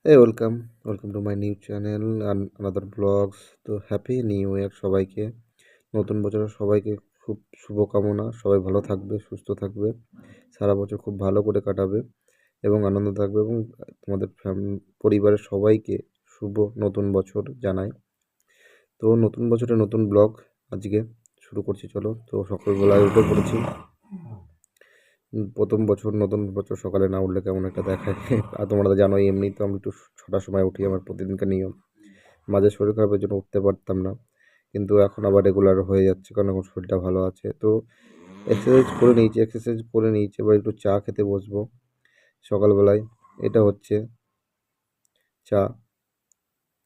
Hey, welcome to my new channel and another vlogs. তো happy new year সবাইকে। নতুন বছরের সবাইকে খুব শুভকামনা। সবাই ভালো থাকবে, সুস্থ থাকবে, সারা বছর খুব ভালো করে কাটাবে এবং আনন্দ থাকবে এবং তোমাদের পরিবারের সবাইকে শুভ নতুন বছর জানাই। তো নতুন বছরে নতুন ব্লগ আজকে শুরু করছি, চলো। তো সকালবেলায় উঠে পড়েছি। প্রথম বছর, নতুন বছর সকালে না উঠলে কেমন একটা দেখায়। আর তোমরা তো জানোই, এমনি তো আমি একটু 6টার সময় উঠি, আমার প্রতিদিনকার নিয়ম। মাঝে শরীর খারাপের জন্য উঠতে পারতাম না, কিন্তু এখন আবার রেগুলার হয়ে যাচ্ছে কারণ এখন শরীরটা ভালো আছে। তো এক্সারসাইজ করে নিয়েছি, এবার একটু চা খেতে বসবো সকালবেলায়। এটা হচ্ছে চা,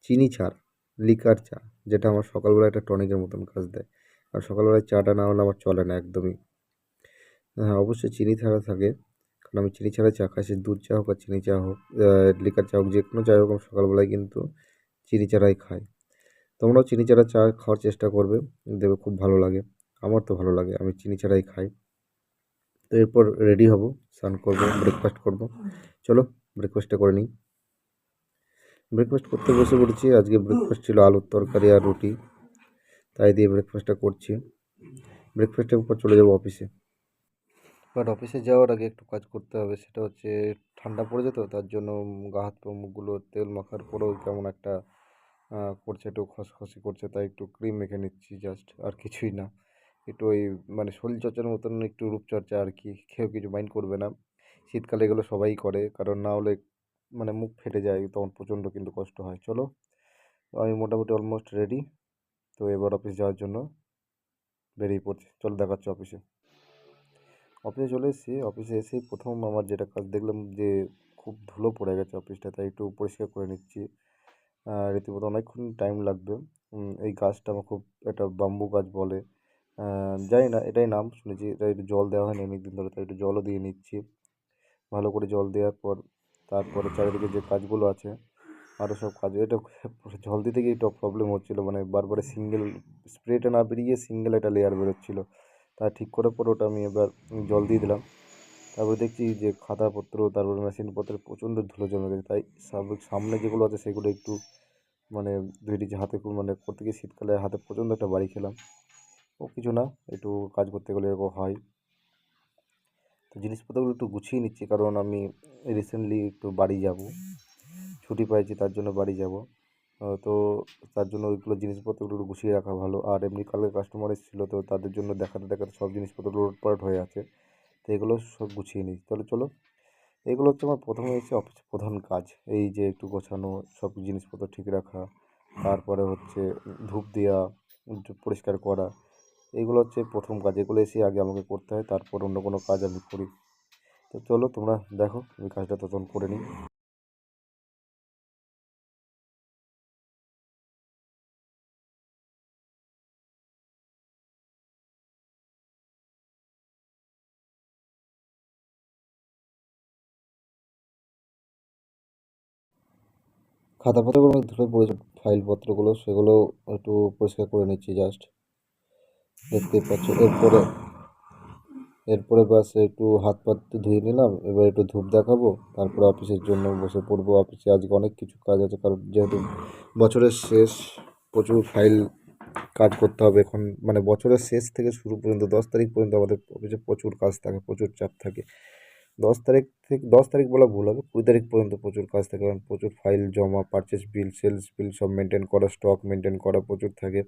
চিনি ছাড়, লিকার চা, যেটা আমার সকালবেলায় একটা টনিকের মতন কাজ দেয়। আর সকালবেলায় চাটা না হলে আমার চলে না একদমই। হ্যাঁ, অবশ্যই চিনি ছাড়া থাকে, কারণ আমি চিনি ছাড়া চা খাই, সে দুধ চা হোক আর চিনি চা হোক, লিকার চা হোক, যে কোনো চা হোক, আমি সকালবেলায় কিন্তু চিনি ছাড়াই খাই। তোমরাও চিনি ছাড়া চা খাওয়ার চেষ্টা করবে, দেখবে খুব ভালো লাগে। আমার তো ভালো লাগে, আমি চিনি ছাড়াই খাই। তো এরপর রেডি হব, স্নান করবো, ব্রেকফাস্ট করব। চলো ব্রেকফাস্টটা করে নিই। ব্রেকফাস্ট করতে বসে পড়েছি। আজকে ব্রেকফাস্ট ছিল আলুর তরকারি আর রুটি, তাই দিয়ে ব্রেকফাস্টটা করছি। ব্রেকফাস্টের উপর চলে যাব অফিসে। বাট অফিসে যাওয়ার আগে একটু কাজ করতে হবে, সেটা হচ্ছে ঠান্ডা পড়েছে তো, তার জন্য গা হাত পা মুখগুলো তেল মাখার পরেও কেমন একটা করছে, একটু খসখসি করছে, তাই একটু ক্রিম মেখে নিচ্ছি জাস্ট, আর কিছুই না। একটু ওই মানে শরীরচর্চার মতন একটু রূপচর্চা আর কি, কেউ কিছু মাইন্ড করবে না। শীতকালে এগুলো সবাই করে, কারণ না হলে মানে মুখ ফেটে যায়, তখন প্রচণ্ড কিন্তু কষ্ট হয়। চলো, আমি মোটামুটি অলমোস্ট রেডি। তো এবার অফিস যাওয়ার জন্য বেরিয়ে পড়ছি, চলো দেখাচ্ছি অফিসে। অফিসে চলে এসেছি। অফিসে এসেই প্রথম আমার যেটা কাজ দেখলাম যে খুব ধুলো পড়ে গেছে অফিসটা, তাই একটু পরিষ্কার করে নিচ্ছি। রীতিমতো অনেকক্ষণ টাইম লাগবে। এই গাছটা আমার খুব, একটা বাম্বু গাছ বলে, জানি না, এটাই নাম শুনেছি। এটা একটু জল দেওয়া হয়নি অনেক দিন ধরে, তাই একটু জলও দিয়ে নিচ্ছি। ভালো করে জল দেওয়ার পর তারপরে চারিদিকে যে কাজগুলো আছে, আরও সব কাজ, এটা জল দিতে গিয়ে একটু প্রবলেম হচ্ছিলো, মানে বারবার সিঙ্গেল স্প্রেটা না বেরিয়ে সিঙ্গেল একটা লেয়ার বেরোচ্ছিলো। তা ঠিক করার পর ওটা আমি এবার জল দিয়ে দিলাম। তারপরে দেখছি যে খাতাপত্র, তারপরে মেশিনপত্রে প্রচণ্ড ধুলো জমে গেছে, তাই সামনে যেগুলো আছে সেগুলো একটু মানে ধুয়ে দিচ্ছি হাতে। খুব মানে করতে গিয়ে শীতকালে হাতে প্রচণ্ড একটা বাড়ি খেলাম। ও কিছু না, একটু কাজ করতে গেলে এরকম হয়। তো জিনিসপত্রগুলো একটু গুছিয়ে নিচ্ছি, কারণ আমি রিসেন্টলি একটু বাড়ি যাব, ছুটি পাইছি, তার জন্য বাড়ি যাব। তো তার জন্য ওইগুলো জিনিসপত্রগুলো একটু গুছিয়ে রাখা ভালো। আর এমনি কালকে কাস্টমার এসেছিলো, তো তাদের জন্য দেখাতে দেখাতে সব জিনিসপত্র লোটপাট হয়ে আছে, তো এগুলো সব গুছিয়ে নিই। তাহলে চলো, এগুলো হচ্ছে আমার প্রথমে এসে অফিসের প্রধান কাজ। এই যে একটু গোছানো, সব জিনিসপত্র ঠিক রাখা, তারপরে হচ্ছে ধূপ দেওয়া, একটু পরিষ্কার করা, এইগুলো হচ্ছে প্রথম কাজ। এগুলো এসে আগে আমাকে করতে হয়, তারপর অন্য কোনো কাজ আমি করি। তো চলো তোমরা দেখো, আমি কাজটা তখন করে নিই। খাতা পাতাগুলো ধুলে পড়েছে, ফাইলপত্রগুলো সেগুলো একটু পরিষ্কার করে নিচ্ছি জাস্ট, দেখতেই পাচ্ছ। এরপরে বাস একটু হাত পাত ধুয়ে নিলাম, এবার একটু ধূপ দেখাবো, তারপরে অফিসের জন্য বসে পড়বো। অফিসে আজকে অনেক কিছু কাজ আছে, কারণ যেহেতু বছরের শেষ, প্রচুর ফাইল কাজ করতে হবে এখন। মানে বছরের শেষ থেকে শুরু পর্যন্ত 10 তারিখ পর্যন্ত আমাদের অফিসে প্রচুর কাজ থাকে, প্রচুর চাপ থাকে। 10 তারিখ থেকে, 10 তারিখ বলা ভুল হবে, 20 তারিখ পর্যন্ত প্রচুর কাজ থাকে, কারণ প্রচুর ফাইল জমা, পারচেস বিল, সেলস বিল সব মেনটেন করা, স্টক মেনটেন করা প্রচুর থাকে।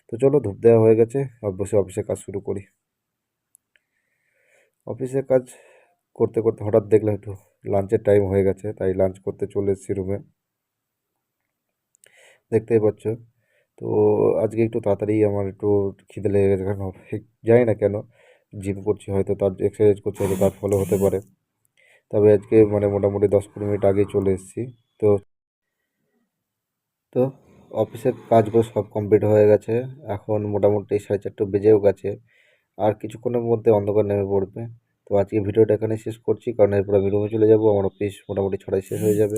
তো চলো, ধূপ দেওয়া হয়ে গেছে, আর বসে অফিসে কাজ শুরু করি। অফিসে কাজ করতে করতে হঠাৎ দেখলাম একটু লাঞ্চের টাইম হয়ে গেছে, তাই লাঞ্চ করতে চলে এসেছি রুমে, দেখতেই পাচ্ছ। তো আজকে একটু তাড়াতাড়ি আমার একটু খিদে লেগে গেছে, কারণ জানি না কেন, জিম করছি হয়তো, তার এক্সারসাইজ করছি হয়তো, তার ফলে হতে পারে। তবে আজকে মানে মোটামুটি 10-15 মিনিট আগেই চলে এসেছি। তো তো অফিসের কাজগুলো সব কমপ্লিট হয়ে গেছে, এখন মোটামুটি 4:30 বেজেও গেছে। আর কিছুক্ষণের মধ্যে অন্ধকার নেমে পড়বে। তো আজকে ভিডিওটা এখানে শেষ করছি, কারণ এরপর আমি রুমে চলে যাব, আমার অফিস মোটামুটি 6টায় শেষ হয়ে যাবে।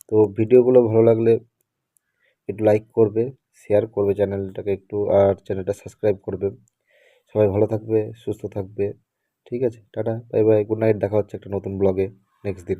তো ভিডিওগুলো ভালো লাগলে একটু লাইক করবে, শেয়ার করবে চ্যানেলটাকে একটু, আর চ্যানেলটা সাবস্ক্রাইব করবে। সবাই ভালো থাকবে, সুস্থ থাকবে। ঠিক আছে, tata, bye bye, good night, দেখা হচ্ছে একটা নতুন ব্লগে নেক্সট দিন।